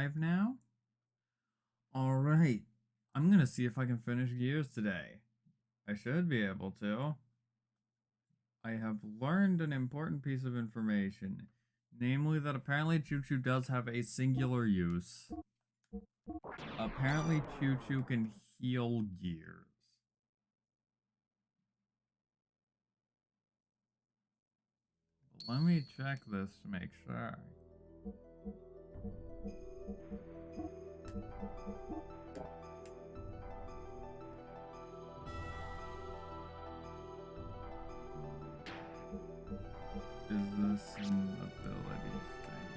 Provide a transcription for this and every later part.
live now? Alright. I'm gonna see if I can finish Gears today. I should be able to. I have learned an important piece of information. Namely that apparently Choo-Choo does have a singular use. Apparently Choo-Choo can heal Gears. Let me check this to make sure. Is this an ability thing?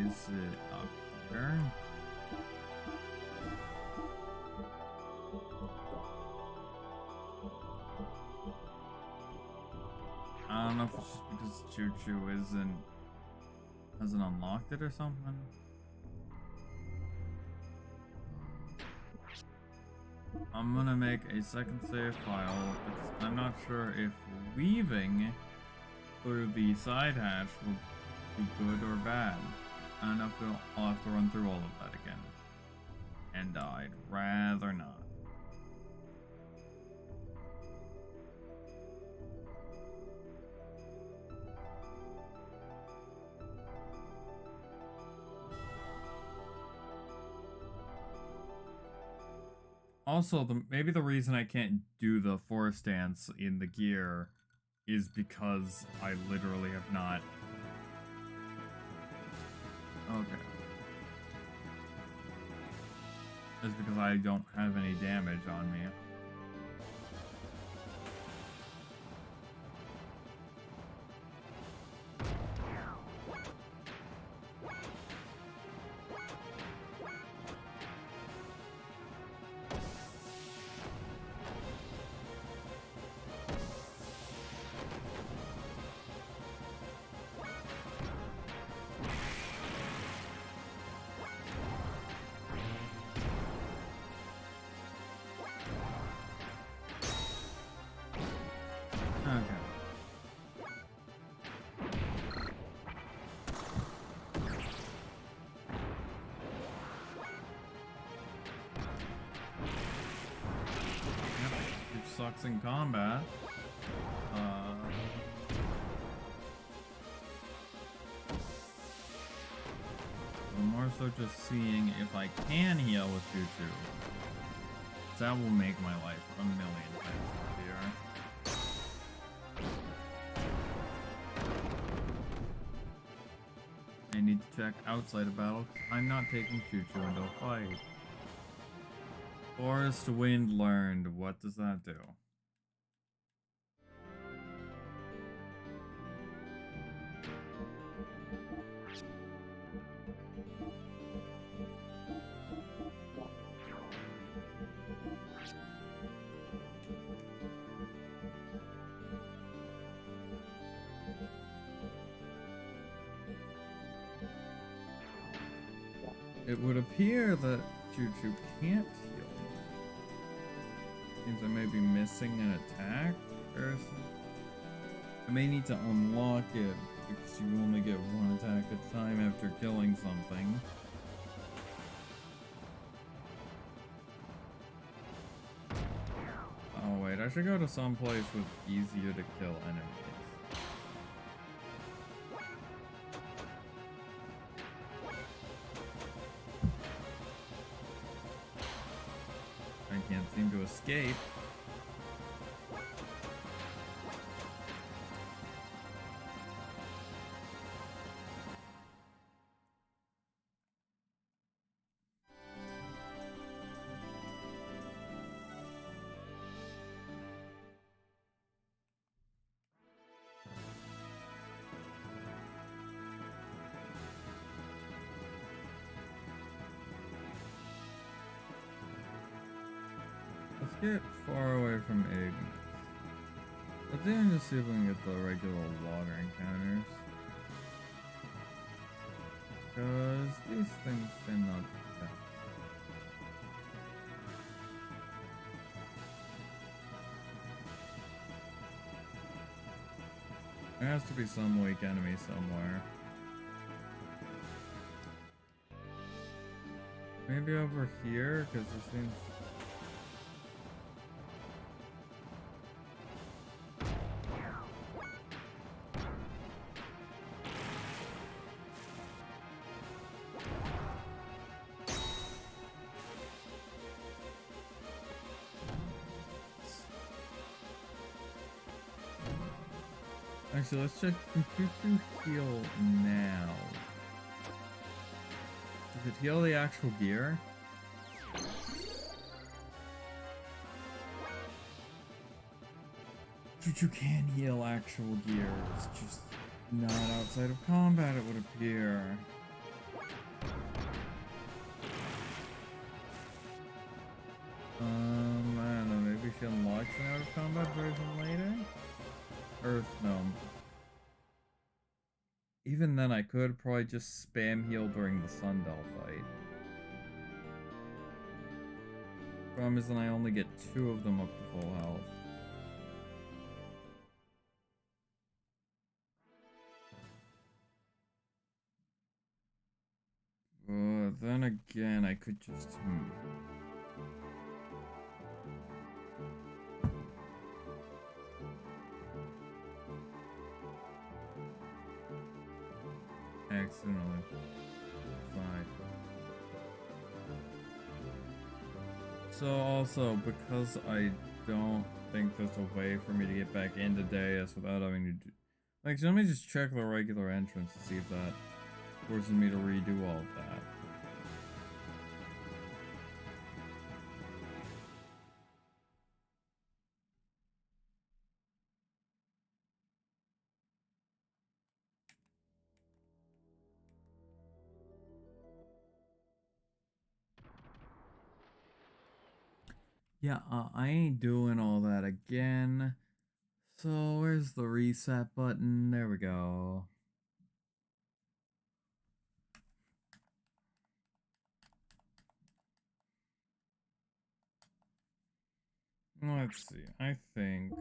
Is it up here? I don't know if it's just because Choo-Choo hasn't unlocked it or something. I'm gonna make a second save file because I'm not sure if leaving through the side hatch will be good or bad. I don't know if I'll have to run through all of that again. And I'd rather not. Also, maybe the reason I can't do the forest dance in the gear is because I literally have not. Okay. It's because I don't have any damage on me. Sucks in combat. I'm more so just seeing if I can heal with Choo-Choo. That will make my life a million times easier. I need to check outside of battle because I'm not taking Choo-Choo into a fight. Forest wind learned. What does that do? It would appear that Choo-Choo can't heal. Seems I may be missing an attack or something. I may need to unlock it because you only get one attack at a time after killing something. Oh wait, I should go to some place with easier to kill enemies. I can't seem to escape. Let's get far away from Ignis. Let's even just see if we can get the regular water encounters. Because these things tend not to count. There has to be some weak enemy somewhere. Maybe over here, because it seems... Actually, let's check. Can Choo heal now? Does it heal the actual gear? Choo can heal actual gear. It's just not outside of combat, it would appear. I don't know, maybe she unlocks an out of combat version later? Earth Gnome. Even then, I could probably just spam heal during the Sundell fight. Problem is, then I only get 2 of them up to full health. Then again, I could just... Accidentally. Fine. So also, because I don't think there's a way for me to get back into Deus without having to do... Like, so let me just check the regular entrance to see if that forces me to redo all of that. Yeah, I ain't doing all that again. So, where's the reset button? There we go. Let's see. I think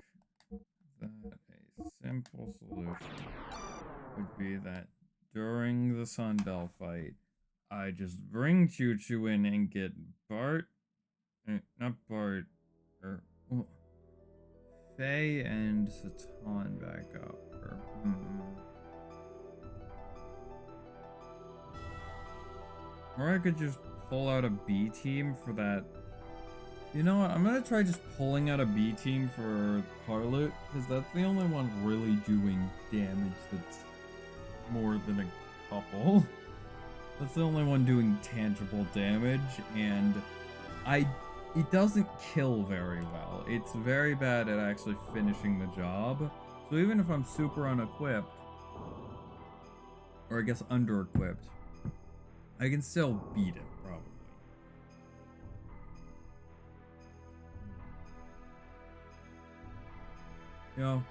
that a simple solution would be that during the Sundell fight, I just bring Choo Choo in and get Bart, not Bart, or Faye and Satan back up. Or I could just pull out a B team for that. You know what? I'm gonna try just pulling out a B team for Harlot, because that's the only one really doing damage that's more than a couple. That's the only one doing tangible damage, and it doesn't kill very well. It's very bad at actually finishing the job. So even if I'm super unequipped, or I guess under-equipped, I can still beat it, probably. You know?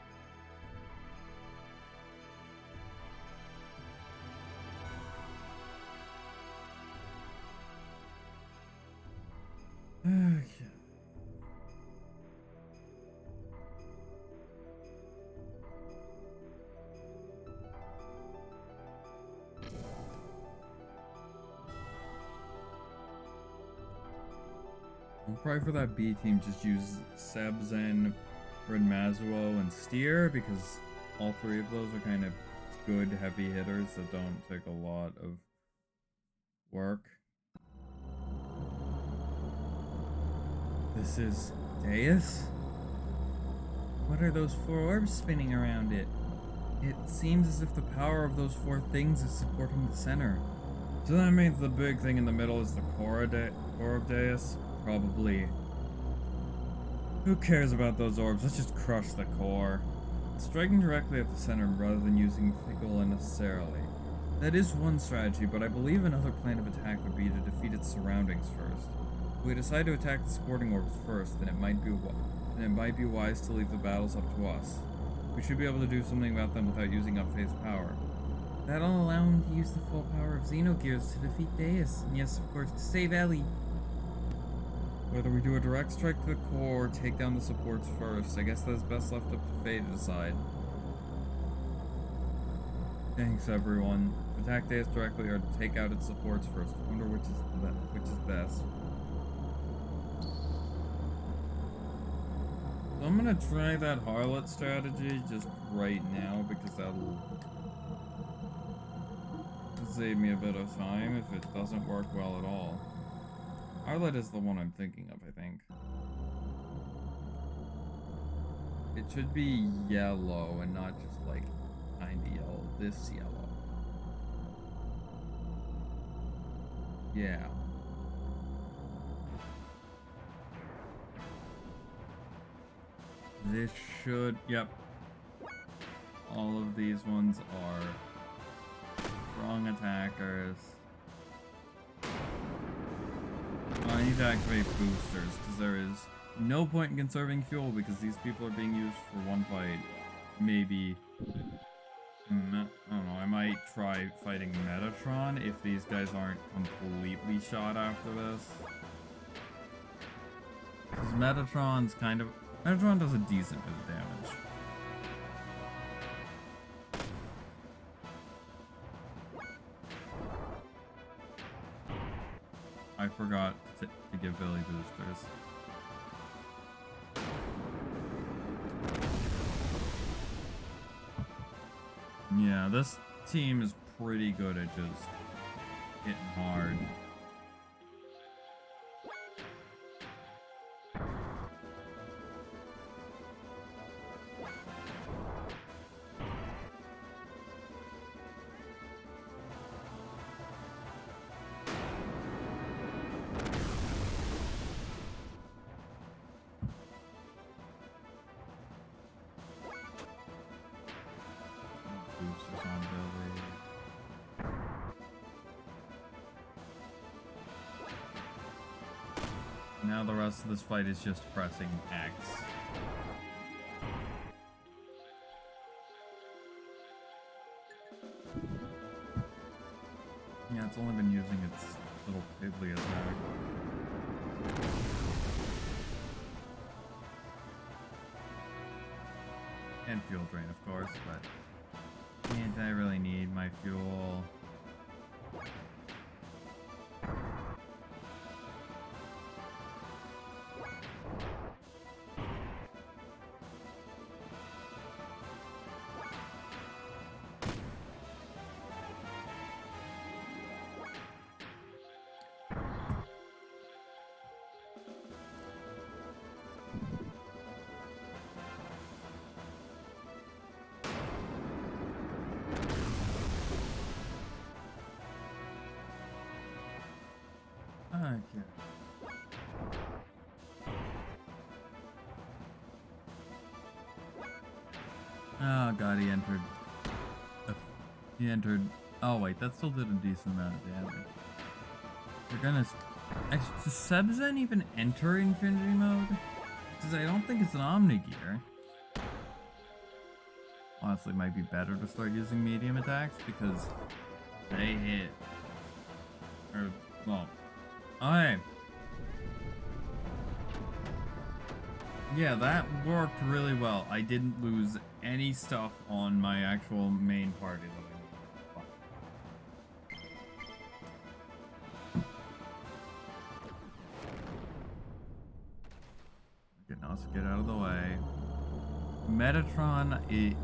Okay. I'll probably for that B team just use Sebzen, Bryn Mazuo, and Steer, because all 3 of those are kind of good heavy hitters that don't take a lot of work. This is Deus? What are those 4 orbs spinning around it? It seems as if the power of those 4 things is supporting the center. So that means the big thing in the middle is the core of Deus? Probably. Who cares about those orbs? Let's just crush the core. Striking directly at the center rather than using Fickle unnecessarily. That is one strategy, but I believe another plan of attack would be to defeat its surroundings first. If we decide to attack the supporting orbs first, then it might be wise to leave the battles up to us. We should be able to do something about them without using up Faye's power. That'll allow him to use the full power of xenogears to defeat Deus, and yes, of course, to save Ellie. Whether we do a direct strike to the core or take down the supports first, I guess that's best left up to Faye to decide. Thanks, everyone. Attack Deus directly or take out its supports first. I wonder which is best. So I'm gonna try that harlot strategy just right now because that'll save me a bit of time if it doesn't work well at all. Harlot is the one I'm thinking of, I think. It should be yellow and not just like kinda yellow. This yellow. Yeah. This should, yep. All of these ones are strong attackers. Oh, I need to activate boosters because there is no point in conserving fuel because these people are being used for one fight. Maybe, I don't know, I might try fighting Metatron if these guys aren't completely shot after this. Because Metatron does a decent bit of damage. I forgot to give Billy boosters. Yeah, this team is pretty good at just hitting hard. Boosters on Billy. Now the rest of this fight is just pressing X. Yeah, it's only been using its little piddly attack. And fuel drain, of course, but can't I really need my fuel? Okay. Oh god, he entered. He entered. Oh wait, that still did a decent amount of damage. We're gonna. Does Sebzen even enter Infinity mode? Because I don't think it's an Omnigear. Honestly, it might be better to start using medium attacks because they hit. Or, well. Okay. Yeah, that worked really well. I didn't lose any stuff on my actual main party that okay, now let's get out of the way. Metatron,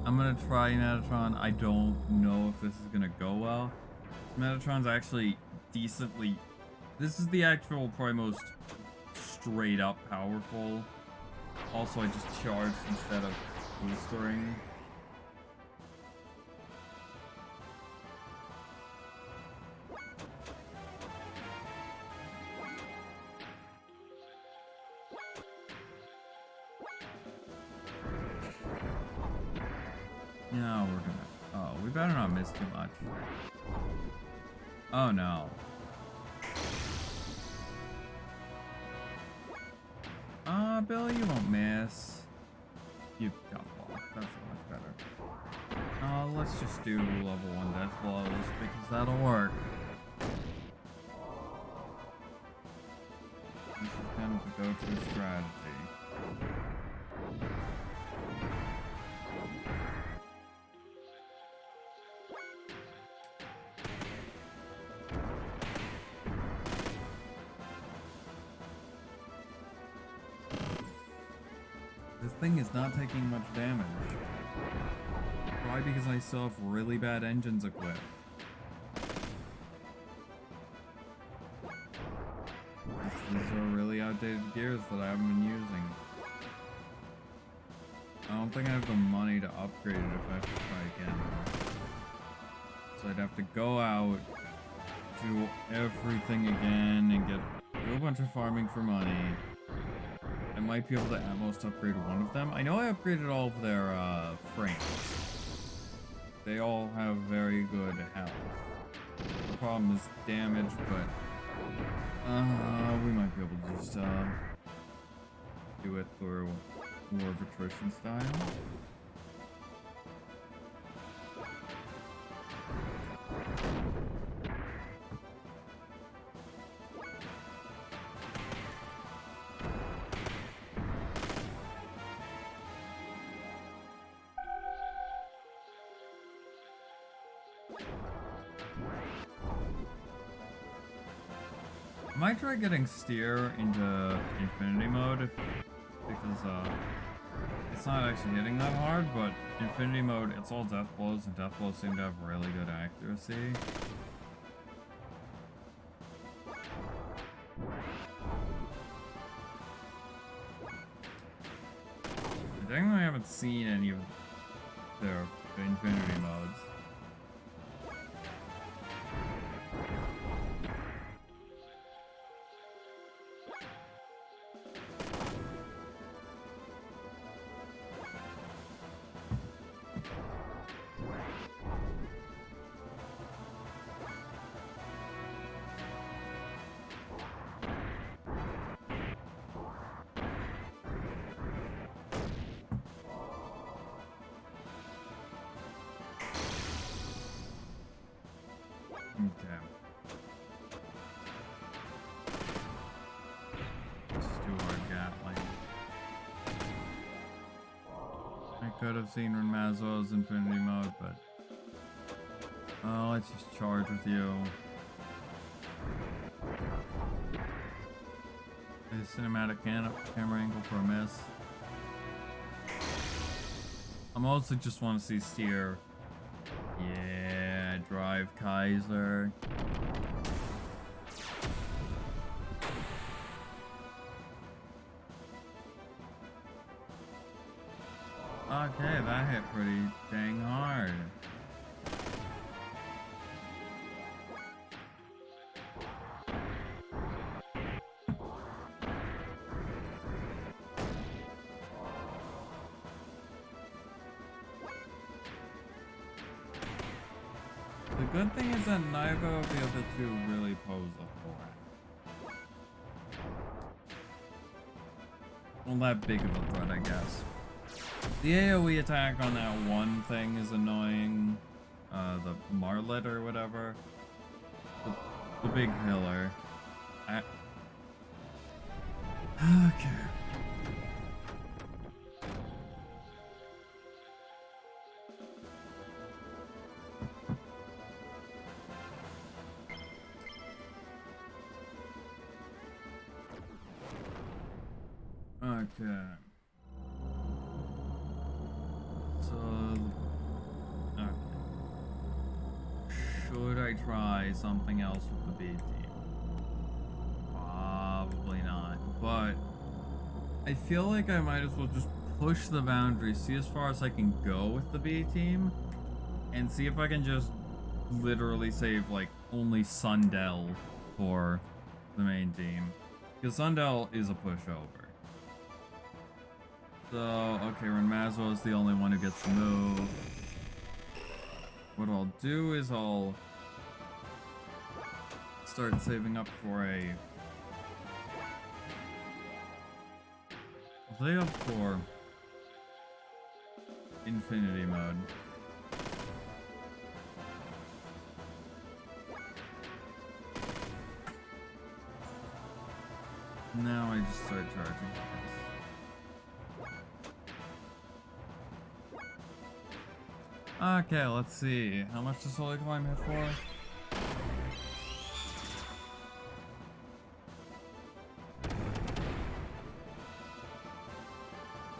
I'm gonna try Metatron. I don't know if this is gonna go well. Metatron's actually decently. This is the actual, probably most straight up powerful. Also, I just charged instead of boostering. No, we're gonna. Oh, we better not miss too much. Oh no. Billy, you won't miss. You got blocked. That's so much better. Let's just do level 1 death blows because that'll work. This is kind of the go-to strategy. thing is not taking much damage. Why? Because I still have really bad engines equipped. These are really outdated gears that I haven't been using. I don't think I have the money to upgrade it if I have to try again. So I'd have to go out, do everything again, and do a bunch of farming for money. I might be able to at most upgrade one of them. I know I upgraded all of their frames. They all have very good health. The problem is damage, but we might be able to just do it through more of attrition style. I might try getting steer into infinity mode because it's not actually hitting that hard, but infinity mode, it's all death blows, and death blows seem to have really good accuracy. I think I haven't seen any of their infinity modes. Okay. Let's do our Gatling. I could have seen Renmazo's infinity mode, but let's just charge with you. A cinematic camera angle for a miss. I mostly just want to see steer. Yeah, drive Kaiser. Okay, that hit pretty dang hard. The good thing is that neither of the other two really pose a threat. Well, that big of a threat, I guess. The AoE attack on that one thing is annoying. The Marlet or whatever. The big pillar. Okay. Okay. So, okay. Should I try something else with the B team? Probably not, but I feel like I might as well just push the boundaries, see as far as I can go with the B team, and see if I can just literally save like only Sundell for the main team. Because Sundell is a pushover. So, okay, Renmazo is the only one who gets to move. What I'll do is I'll start saving up for I'll save up for infinity mode. Now I just start charging. Okay, let's see. How much does Holy Climb hit for?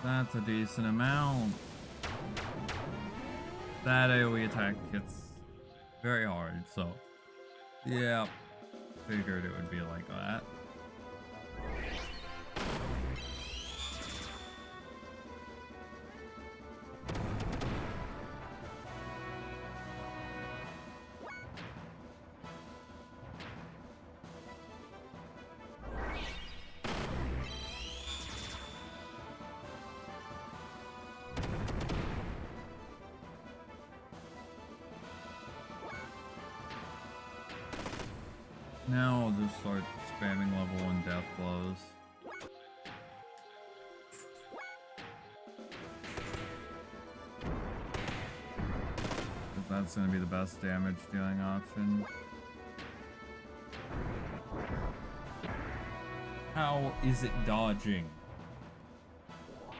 That's a decent amount. That AoE attack hits very hard, so yeah, figured it would be like that. Now I'll just start spamming level 1 death blows. Because that's going to be the best damage dealing option. How is it dodging?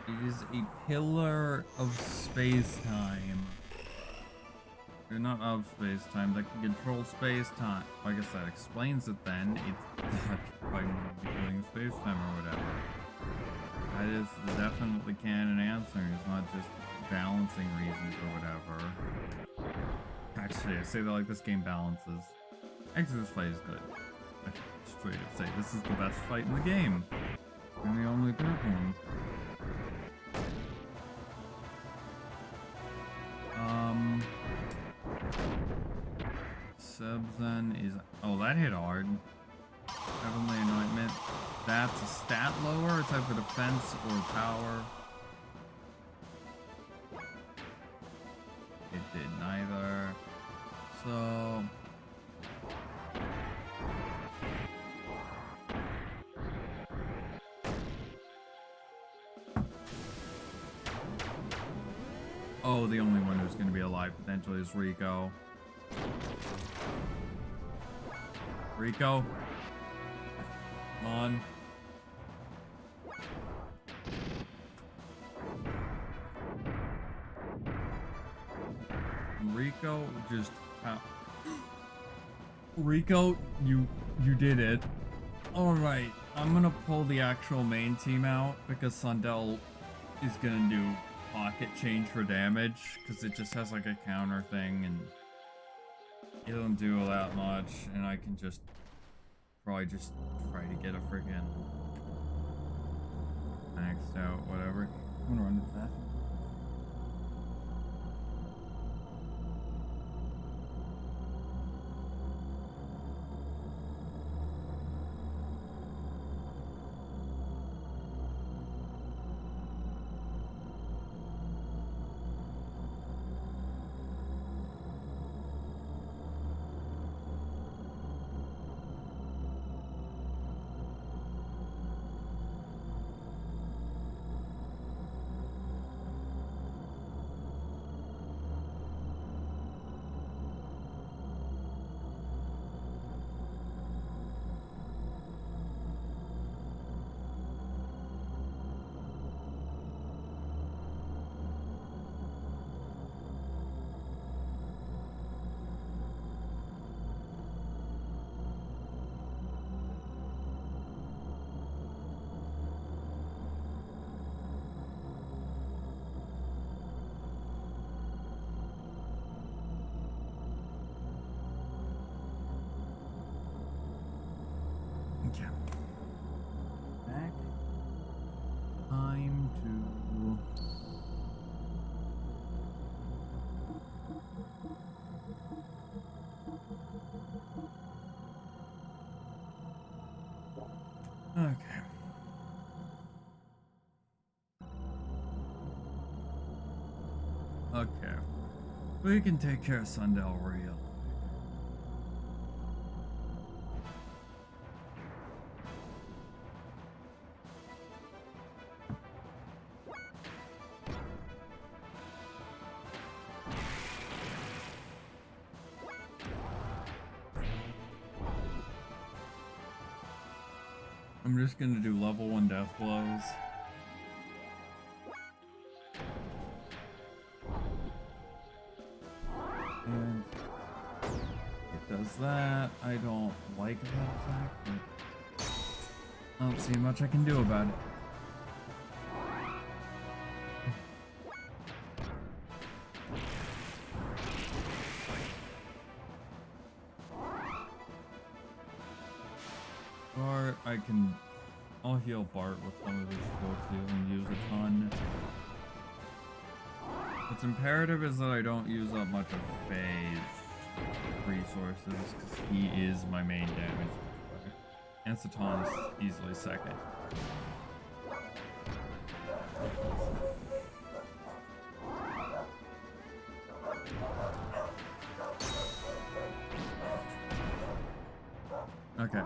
It is a pillar of space-time. You're not of space-time, that can control space-time. I guess that explains it then. It's dodged by manipulating space-time or whatever. That is the definitely canon answer. It's not just balancing reasons or whatever. Actually, I say that like this game balances. Actually, this fight is good. I should straight up say this is the best fight in the game. And the only good one. Sebzen is... Oh, that hit hard. Heavenly Anointment. That's a stat lower, a type of defense or power. It did neither. So... Oh, the only one who's going to be alive potentially is Rico. Rico, come on. Rico just Rico, you did it. All right, I'm gonna pull the actual main team out because Sundell is gonna do pocket change for damage because it just has like a counter thing and it doesn't do that much, and I can just probably just try to get a freaking maxed out whatever. I'm gonna run to that. Back. Time to... Okay. Okay. We can take care of Sundell real. I'm just gonna do level 1 death blows. And it does that. I don't like that attack, but I don't see much I can do about it. I'll heal Bart with some of his folks he doesn't use a ton. What's imperative is that I don't use up much of Faye's resources, because he is my main damage. And Satan is easily second. Okay.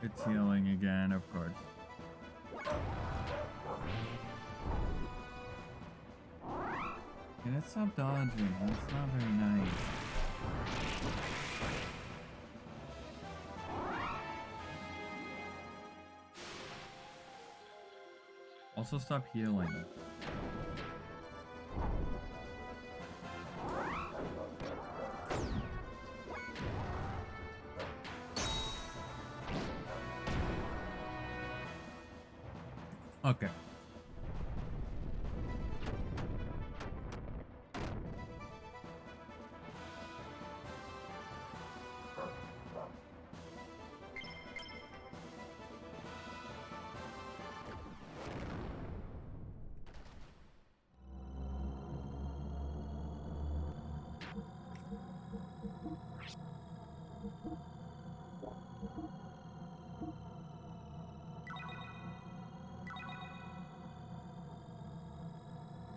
It's healing again, of course. Can it stop dodging? That's not very nice. Also stop healing. Okay.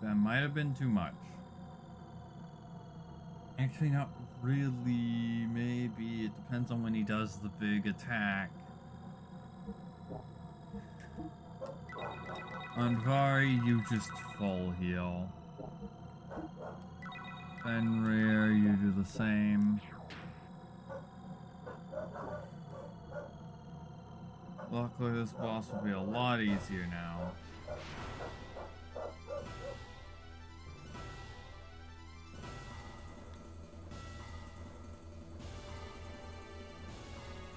That might have been too much. Actually, not really. Maybe. It depends on when he does the big attack. On Vari, you just full heal. Fenrir, you do the same. Luckily, this boss will be a lot easier now.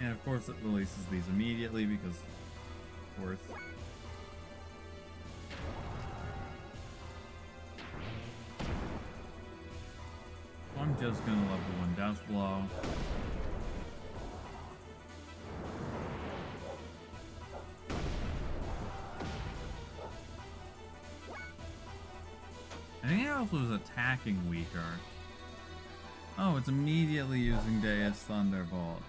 And of course it releases these immediately because, of course. I'm just gonna level 1 Death Blow. I think it also is attacking weaker. Oh, it's immediately using Deus Thunderbolt.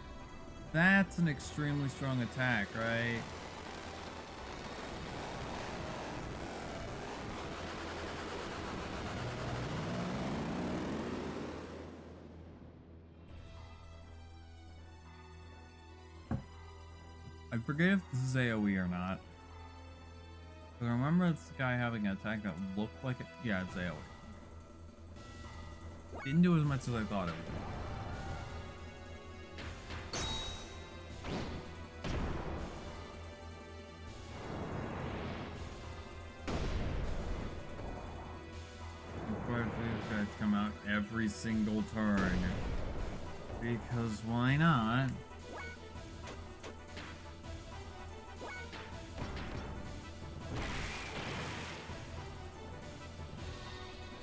That's an extremely strong attack, right? I forget if this is AoE or not. But I remember this guy having an attack that looked like it. Yeah, it's AoE. Didn't do as much as I thought it would. These guys come out every single turn. Because why not?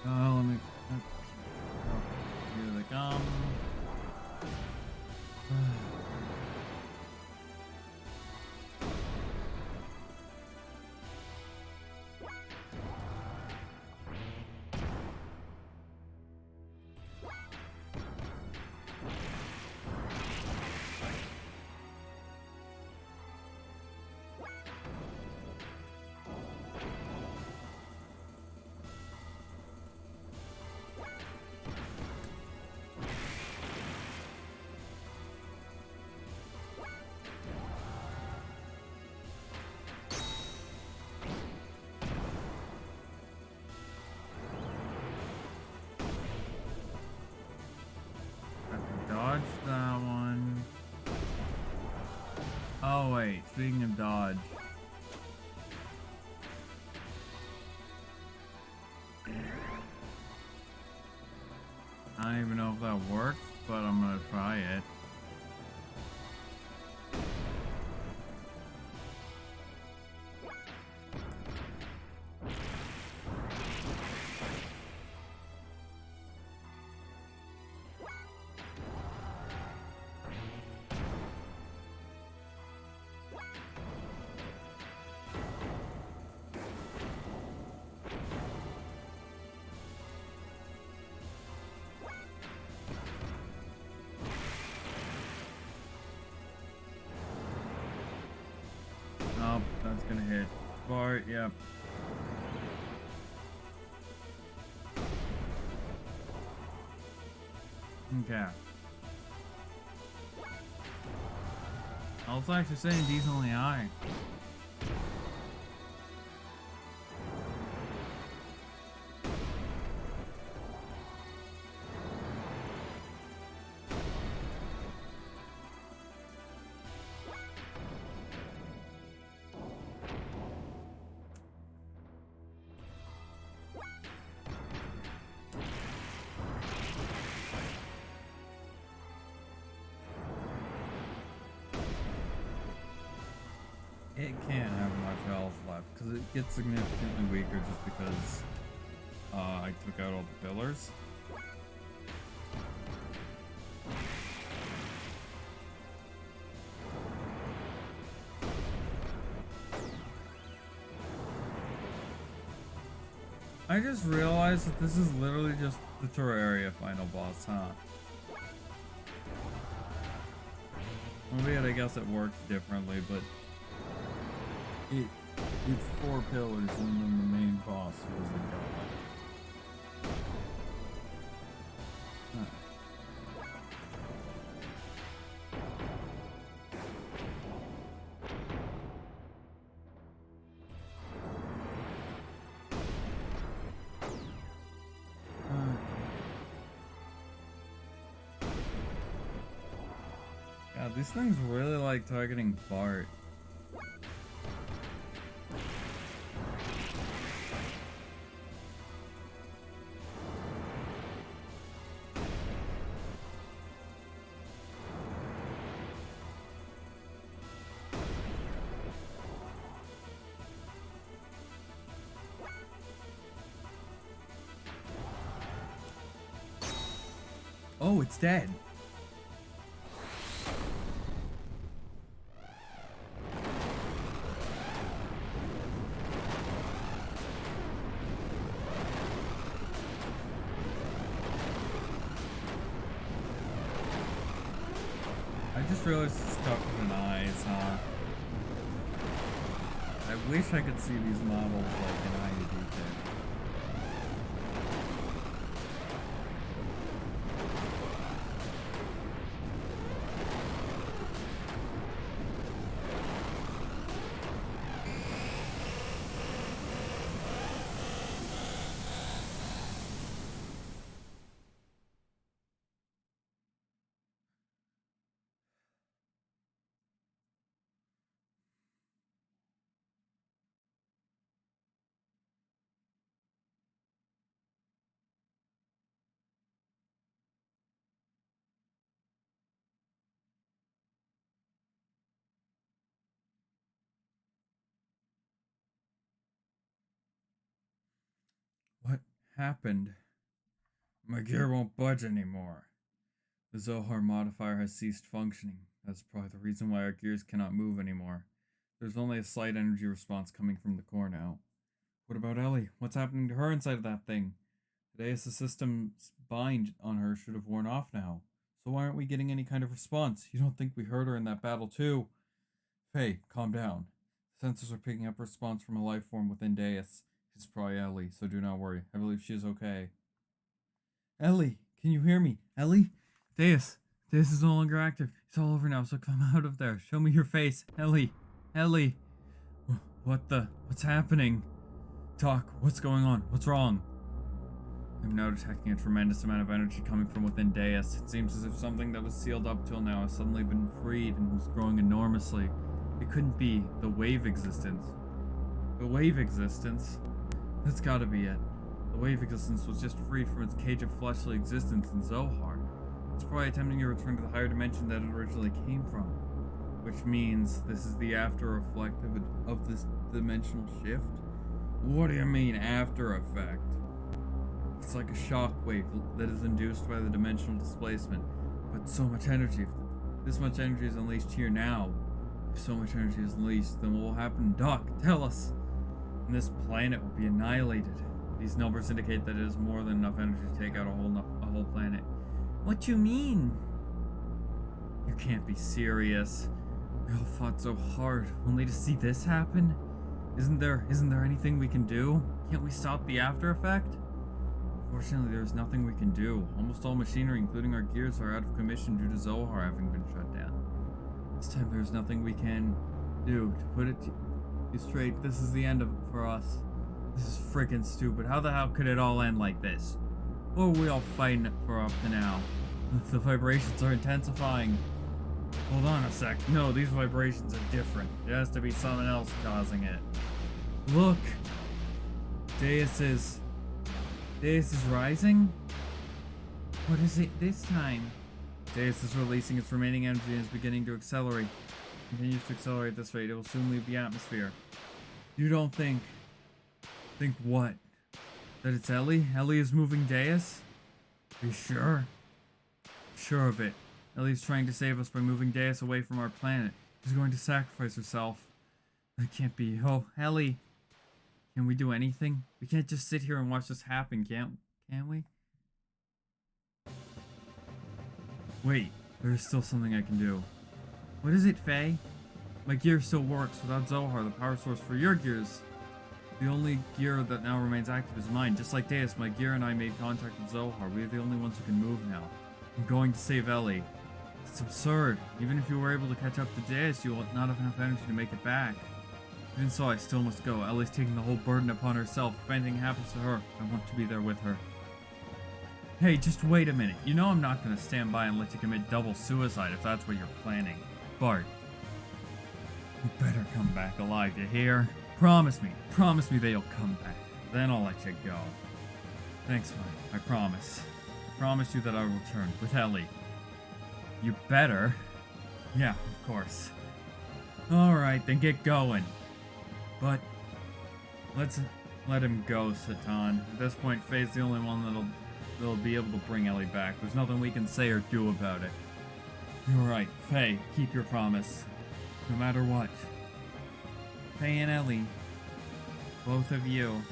Oh, let me... Oh, here they come. Dodge that one. Oh wait, speaking of dodge. I don't even know if that works, but I'm gonna try it. Nope, that's gonna hit. Bart, yep. Okay. I was actually saying decently high. It can't have much health left because it gets significantly weaker just because I took out all the pillars. I just realized that this is literally just the Terraria final boss, huh? Albeit I guess it works differently, but it's 4 pillars and then the main boss was a god. God, these things really like targeting Bart. Oh, it's dead. I just realized it's stuck with an eyes, huh? I wish I could see these models like in high detail. What happened? My gear won't budge anymore. The Zohar modifier has ceased functioning. That's probably the reason why our gears cannot move anymore. There's only a slight energy response coming from the core now. What about Ellie? What's happening to her inside of that thing? Today, the system's bind on her should have worn off now. So why aren't we getting any kind of response? You don't think we heard her in that battle too? Faye, calm down. The sensors are picking up a response from a life form within Deus. It's probably Ellie, so do not worry. I believe she is okay. Ellie, can you hear me? Ellie? Deus is no longer active. It's all over now, so come out of there. Show me your face. Ellie. What's happening? Talk, what's going on? What's wrong? I'm now detecting a tremendous amount of energy coming from within Deus. It seems as if something that was sealed up till now has suddenly been freed and was growing enormously. It couldn't be the wave existence. The wave existence? That's gotta be it. The wave existence was just freed from its cage of fleshly existence in Zohar. It's probably attempting to return to the higher dimension that it originally came from. Which means this is the after effect of this dimensional shift? What do you mean, after effect? It's like a shock wave that is induced by the dimensional displacement. But so much energy. If this much energy is unleashed here now, if so much energy is unleashed, then what will happen? Doc, tell us! And this planet will be annihilated. These numbers indicate that it is more than enough energy to take out a whole planet. What you mean? You can't be serious. We all fought so hard, only to see this happen? Isn't there anything we can do? Can't we stop the after effect? Unfortunately, there's nothing we can do. Almost all machinery, including our gears, are out of commission due to Zohar having been shut down. This time there's nothing we can do. To put it to you straight, this is the end of it for us. This is freaking stupid. How the hell could it all end like this? What were we all fighting for up to now? The vibrations are intensifying. Hold on a sec. No, these vibrations are different. It has to be something else causing it. Look! Deus is rising? What is it this time? Deus is releasing its remaining energy and is beginning to accelerate. If it continues to accelerate this rate, it will soon leave the atmosphere. You don't think... Think what? That it's Ellie? Ellie is moving Deus? Are you sure? Sure of it. Ellie's trying to save us by moving Deus away from our planet. She's going to sacrifice herself. That can't be. Oh, Ellie. Can we do anything? We can't just sit here and watch this happen, can we? Wait, there's still something I can do. What is it, Faye? My gear still works. Without Zohar, the power source for your gears, the only gear that now remains active is mine. Just like Deus, my gear and I made contact with Zohar. We are the only ones who can move now. I'm going to save Ellie. It's absurd. Even if you were able to catch up to Deus, you will not have enough energy to make it back. Even so, I still must go. Ellie's taking the whole burden upon herself. If anything happens to her, I want to be there with her. Hey, just wait a minute. You know I'm not going to stand by and let you commit double suicide if that's what you're planning. Bart, you better come back alive, you hear? Promise me that you'll come back. Then I'll let you go. Thanks, Bart. I promise. I promise you that I will return with Ellie. You better. Yeah, of course. Alright, then get going. But let's let him go, Satan. At this point, Faye's the only one that'll be able to bring Ellie back. There's nothing we can say or do about it. You're right, Faye, keep your promise. No matter what. Faye and Ellie, both of you,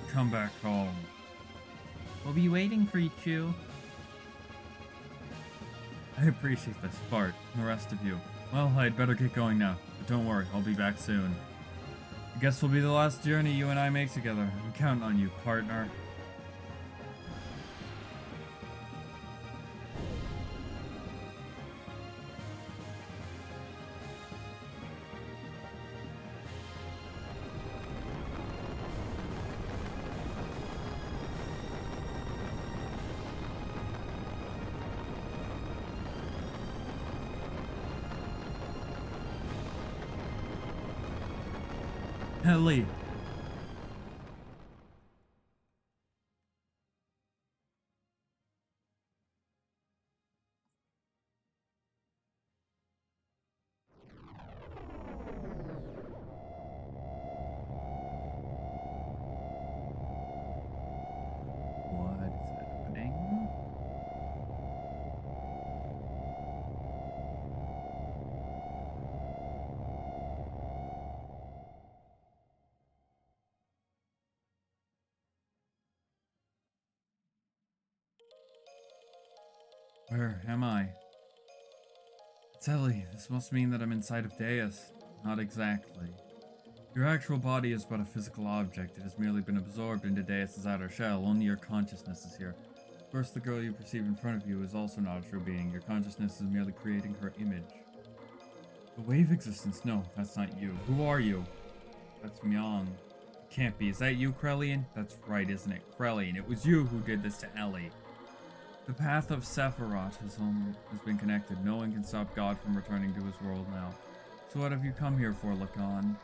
come back home. We'll be waiting for you two. I appreciate this, Bart, and the rest of you. Well, I'd better get going now, but don't worry, I'll be back soon. I guess will be the last journey you and I make together. I'm counting on you, partner. Ellie. What is happening? Where am I? It's Ellie. This must mean that I'm inside of Deus. Not exactly. Your actual body is but a physical object. It has merely been absorbed into Deus's outer shell. Only your consciousness is here. First, the girl you perceive in front of you is also not a true being. Your consciousness is merely creating her image. The wave existence? No, that's not you. Who are you? That's Myong. It can't be. Is that you, Krellian? That's right, isn't it? Krellian, it was you who did this to Ellie. The path of Sephiroth has been connected. No one can stop God from returning to his world now. So what have you come here for, Lacan?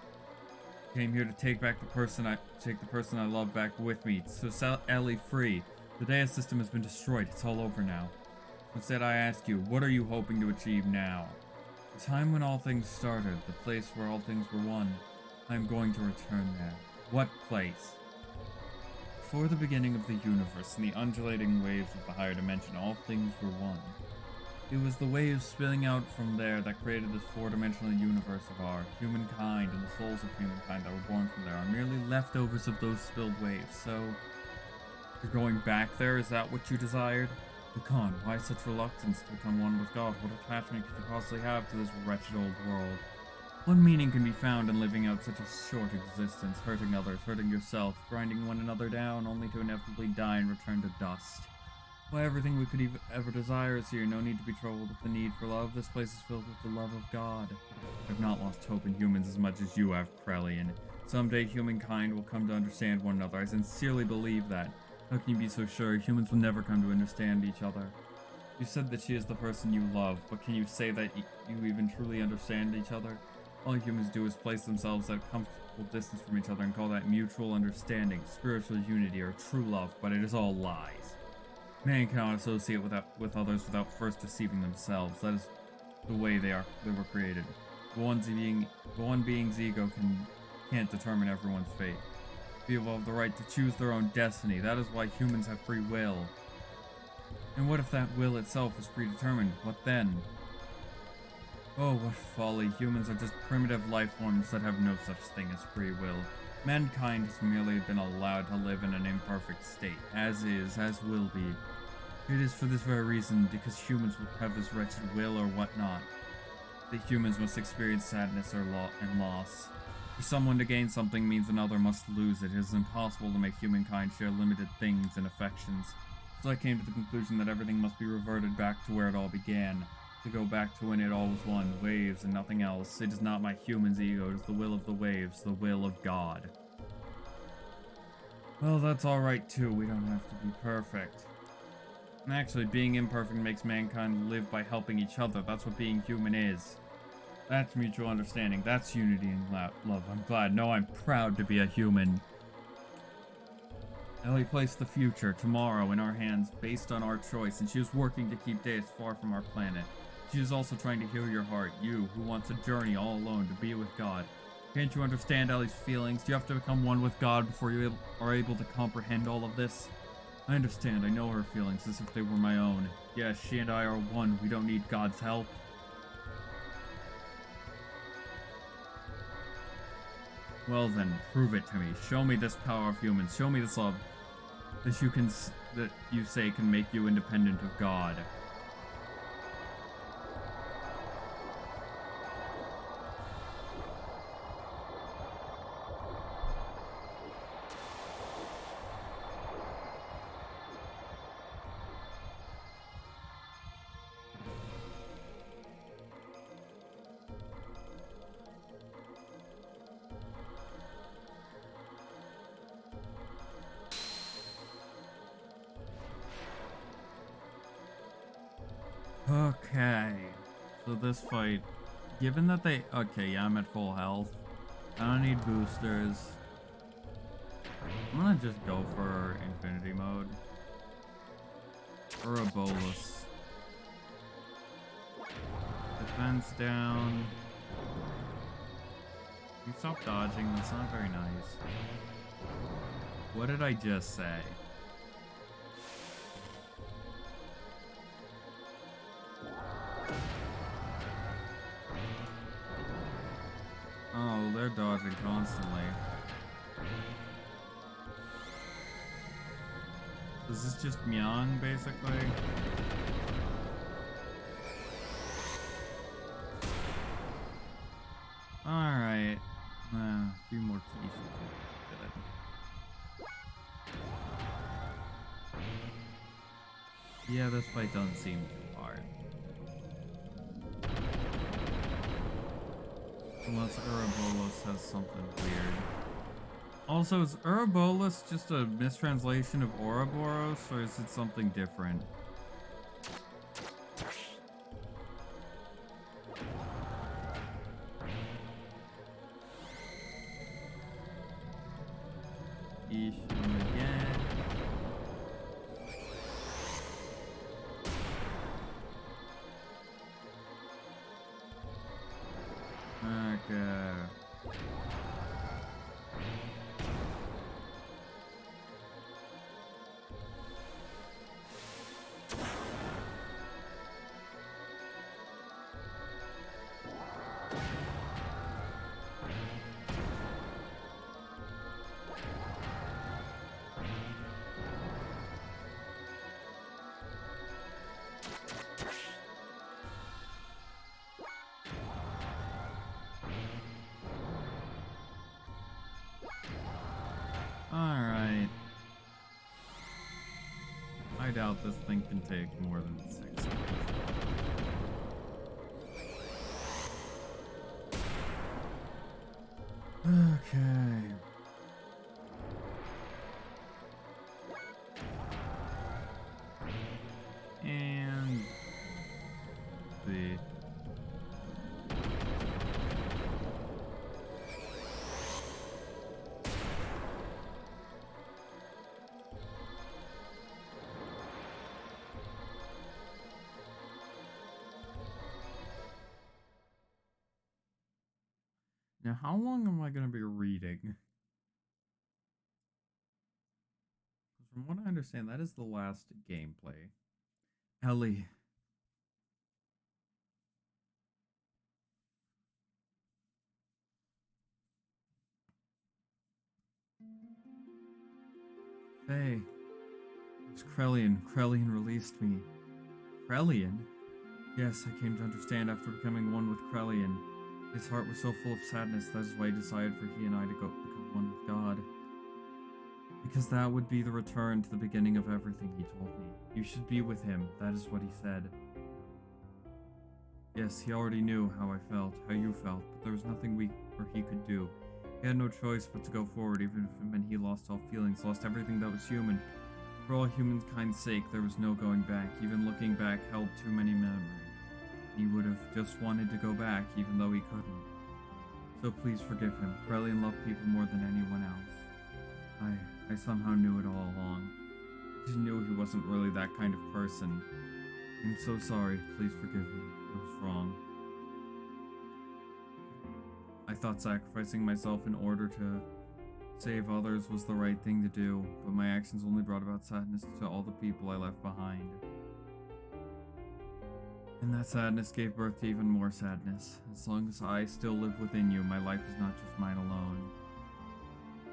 Came here to take the person I love back with me. So set Ellie free. The Deus system has been destroyed. It's all over now. Instead, I ask you, what are you hoping to achieve now? The time when all things started, the place where all things were one. I am going to return there. What place? Before the beginning of the universe, in the undulating waves of the higher dimension, all things were one. It was the waves spilling out from there that created this four-dimensional universe of ours. Humankind and the souls of humankind that were born from there are merely leftovers of those spilled waves. So, you're going back there? Is that what you desired? Khan, why such reluctance to become one with God? What attachment could you possibly have to this wretched old world? What meaning can be found in living out such a short existence, hurting others, hurting yourself, grinding one another down, only to inevitably die and return to dust? Why, everything we could ever desire is here. No need to be troubled with the need for love. This place is filled with the love of God. I've not lost hope in humans as much as you have, Prelian. Someday humankind will come to understand one another. I sincerely believe that. How can you be so sure? Humans will never come to understand each other. You said that she is the person you love, but can you say that you even truly understand each other? All humans do is place themselves at a comfortable distance from each other and call that mutual understanding, spiritual unity, or true love, but it is all lies. Man cannot associate with others without first deceiving themselves. That is the way they were created. The one being's ego can't determine everyone's fate. People have the right to choose their own destiny. That is why humans have free will. And what if that will itself is predetermined? What then? Oh, what folly. Humans are just primitive life forms that have no such thing as free will. Mankind has merely been allowed to live in an imperfect state, as is, as will be. It is for this very reason, because humans have this wretched will or whatnot, that humans must experience sadness and loss. For someone to gain something means another must lose it. It is impossible to make humankind share limited things and affections. So I came to the conclusion that everything must be reverted back to where it all began. To go back to when it all was one, waves and nothing else. It is not my human's ego, it is the will of the waves, the will of God. Well, that's alright too, we don't have to be perfect. And actually, being imperfect makes mankind live by helping each other. That's what being human is. That's mutual understanding. That's unity and love. I'm glad. No, I'm proud to be a human. Ellie placed the future, tomorrow, in our hands based on our choice, and she was working to keep Deus far from our planet. She is also trying to heal your heart, you, who wants a journey all alone to be with God. Can't you understand Ellie's feelings? Do you have to become one with God before you are able to comprehend all of this? I understand. I know her feelings as if they were my own. Yes, she and I are one. We don't need God's help. Well then, prove it to me. Show me this power of humans. Show me this love that you say can make you independent of God. Okay, so this fight, given that okay, yeah, I'm at full health. I don't need boosters. I'm gonna just go for infinity mode. Or a bolus. Defense down. You stop dodging, that's not very nice. What did I just say? Oh, they're dodging constantly. Is this just Myung, basically? Alright. A few more keys. Yeah, this fight doesn't seem too hard. Unless Ouroboros has something weird. Also, is Ouroboros just a mistranslation of Ouroboros, or is it something different? Ishim again. Okay. doubt this thing can take more than 6 seconds. Okay. And the now, how long am I going to be reading? From what I understand, that is the last gameplay. Ellie. Faye. It's Krellian. Krellian released me. Krellian? Yes, I came to understand after becoming one with Krellian. His heart was so full of sadness, that is why he decided for he and I to go become one with God. Because that would be the return to the beginning of everything, he told me. You should be with him, that is what he said. Yes, he already knew how I felt, how you felt, but there was nothing we or he could do. He had no choice but to go forward, even if it meant he lost all feelings, lost everything that was human. For all humankind's sake, there was no going back. Even looking back held too many memories. He would have just wanted to go back, even though he couldn't. So please forgive him. Krellian loved people more than anyone else. I somehow knew it all along. I just knew he wasn't really that kind of person. I'm so sorry. Please forgive me. I was wrong. I thought sacrificing myself in order to save others was the right thing to do, but my actions only brought about sadness to all the people I left behind. And that sadness gave birth to even more sadness. As long as I still live within you, my life is not just mine alone.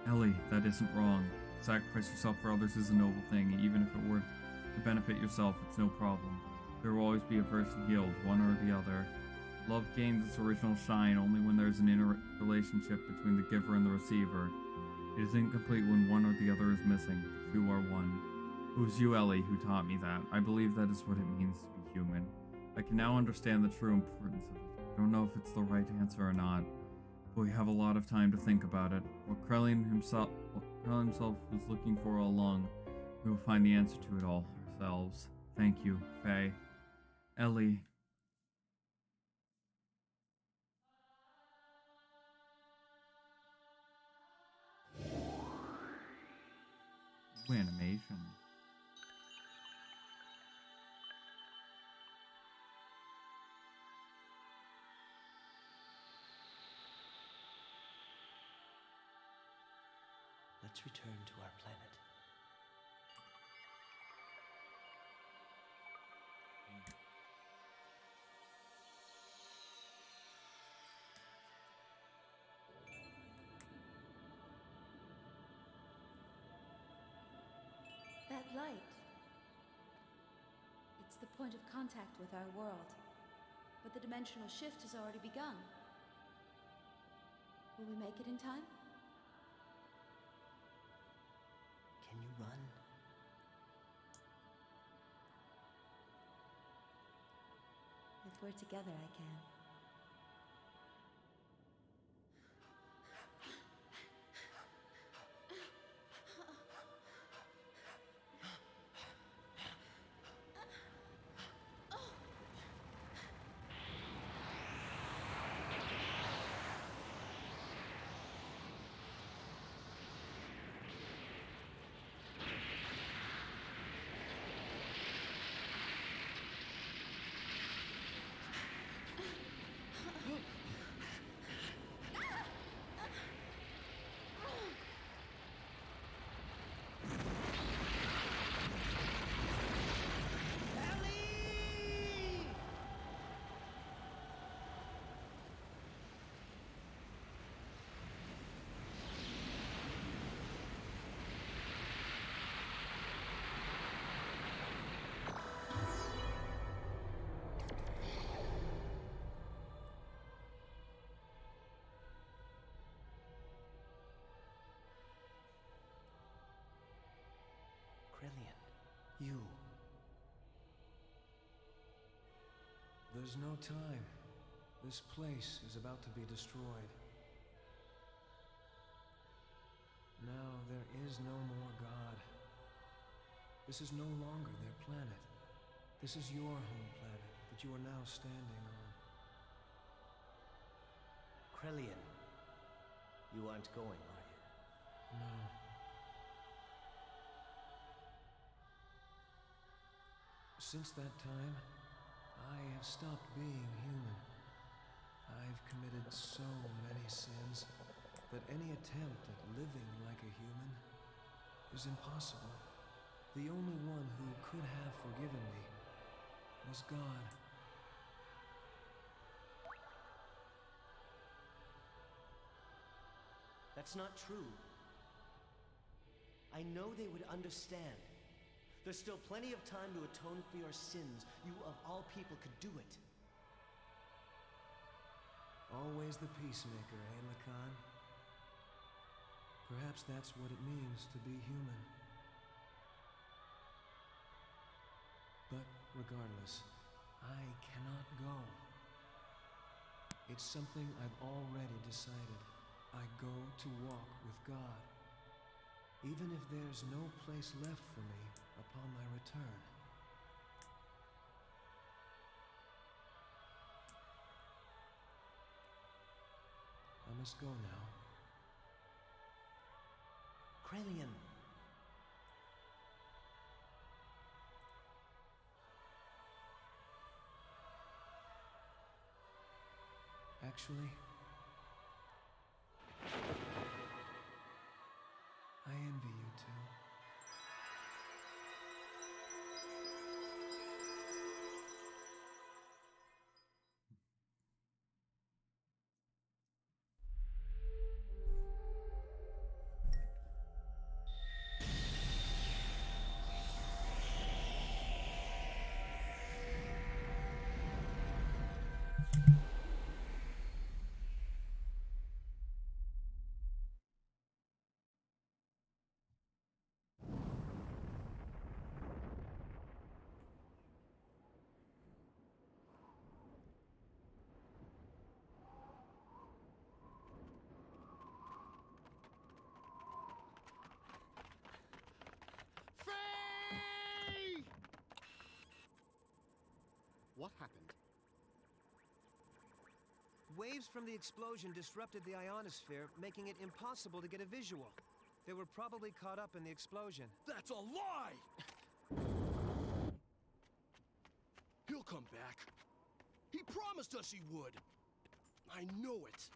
Ellie, that isn't wrong. Sacrifice yourself for others is a noble thing, even if it were to benefit yourself, it's no problem. There will always be a person healed, one or the other. Love gains its original shine only when there is an interrelationship between the giver and the receiver. It is incomplete when one or the other is missing. The two are one. It was you, Ellie, who taught me that. I believe that is what it means to be human. I can now understand the true importance of it. I don't know if it's the right answer or not, but we have a lot of time to think about it. What Krellian himself was looking for all along, we will find the answer to it all ourselves. Thank you, Faye. Ellie. Ooh, animation. Let's return to our planet. That light. It's the point of contact with our world. But the dimensional shift has already begun. Will we make it in time? Can you run? If we're together, I can. Krellian, you. there's no time. This place is about to be destroyed. Now there is no more God. This is no longer their planet. This is your home planet that you are now standing on. Krellian, you aren't going, are you? No. Since that time, I have stopped being human. I've committed so many sins that any attempt at living like a human is impossible. The only one who could have forgiven me was God. That's not true. I know they would understand. There's still plenty of time to atone for your sins. You, of all people, could do it. Always the peacemaker, eh, Lacan? Perhaps that's what it means to be human. But regardless, I cannot go. It's something I've already decided. I go to walk with God, even if there's no place left for me upon my return. I must go now. Krellian. Actually, I envy you two. What happened? Waves from the explosion disrupted the ionosphere, making it impossible to get a visual. They were probably caught up in the explosion. That's a lie! He'll come back. He promised us he would. I know it.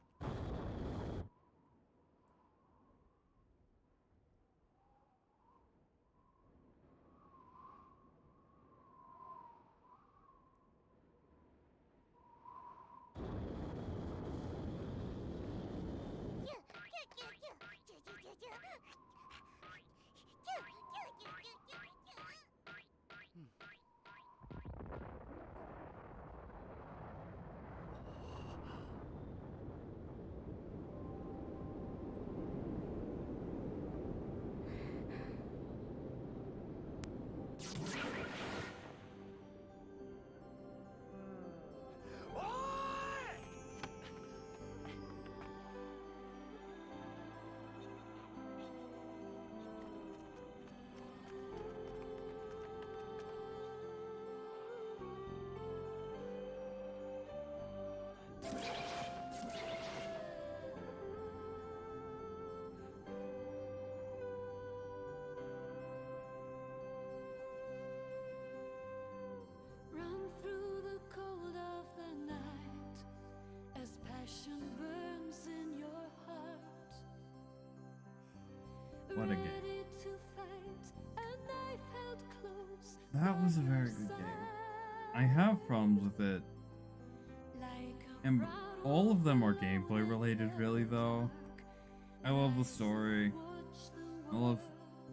Run through the cold of the night as passion burns in your heart. What a game. Ready to fight, a knife held close. That was a very good game. I have problems with it. And all of them are gameplay related, really, though. I love the story. I love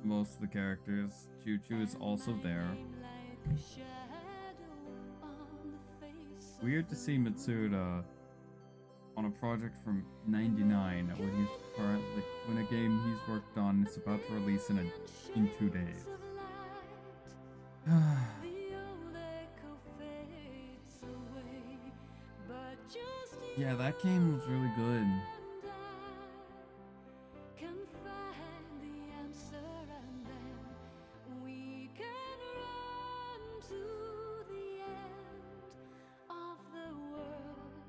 most of the characters. Choo-Choo is also there. Weird to see Mitsuda on a project from '99 when a game he's worked on is about to release in 2 days. Yeah, that game was really good. And I can find the answer, and then we can run to the end of the world.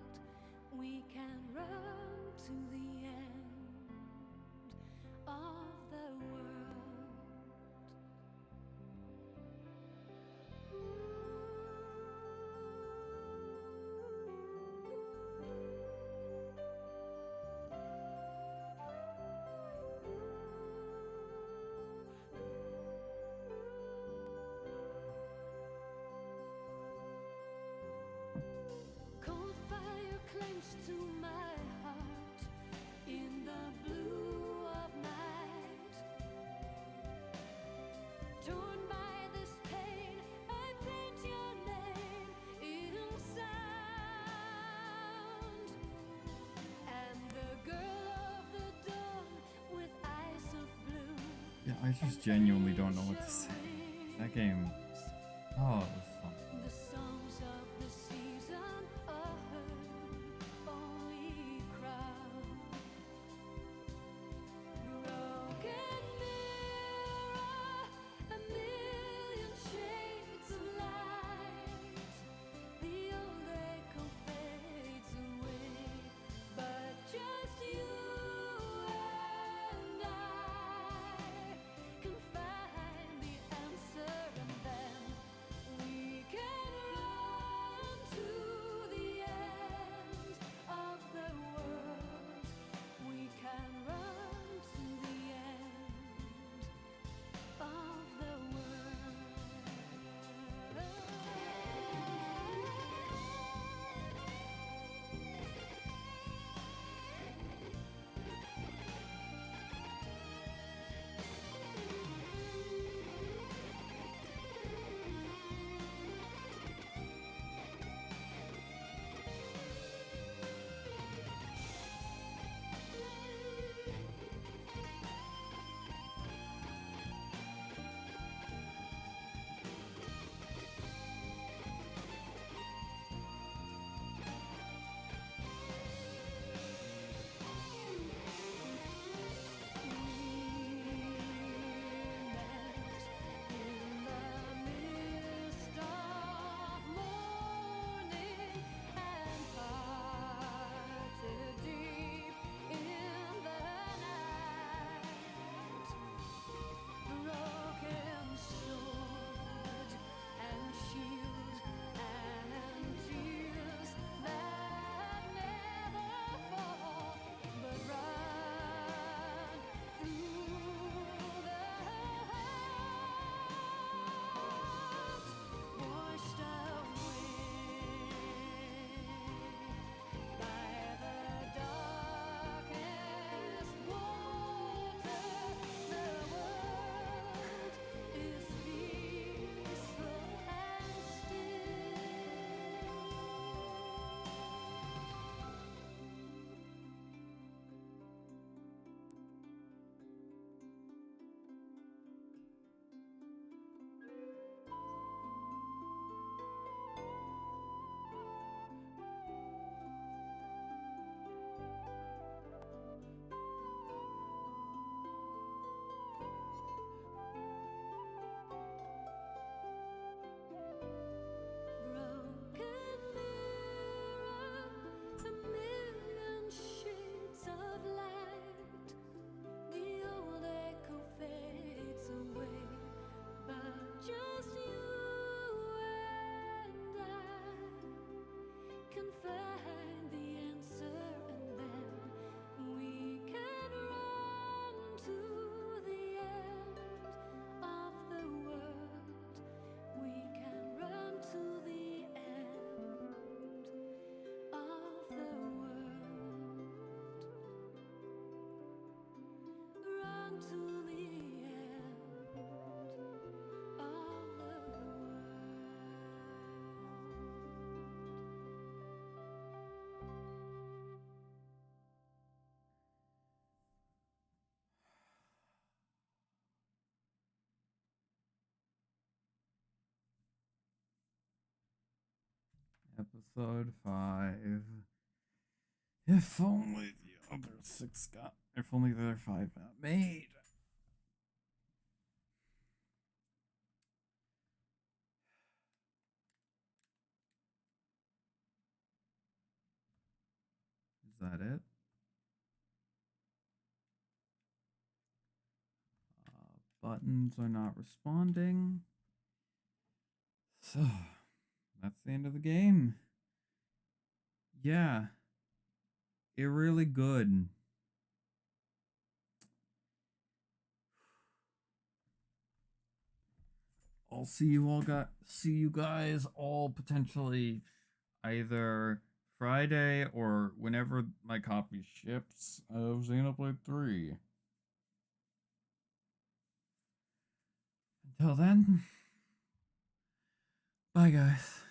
We can run to the end of the world. Cold fire clenched to my heart in the blue of night. Torn by this pain, I paint your name in sound. And the girl of the dawn with eyes of blue. Yeah, I just genuinely don't know what to say. That game. Oh, it was fun. The songs of the season are her only crown. Broken mirror, a million shades of light. The old echo fades away, but just you and I can find the answer, and then we can run to the end of the world. We can run to the end of the world. Broken mirror, a million shades of light. The old echo fades away, but just you and I can find the answer, and then we can run to the end of the world. We can run to the end of the world. Run to the end of the world. Episode 5. If only the other 6 got. If only the other 5 got made. Is that it? Buttons are not responding. So, that's the end of the game. Yeah. It really good. I'll see you guys all potentially either Friday or whenever my copy ships of Xenoblade 3. Until then, bye guys.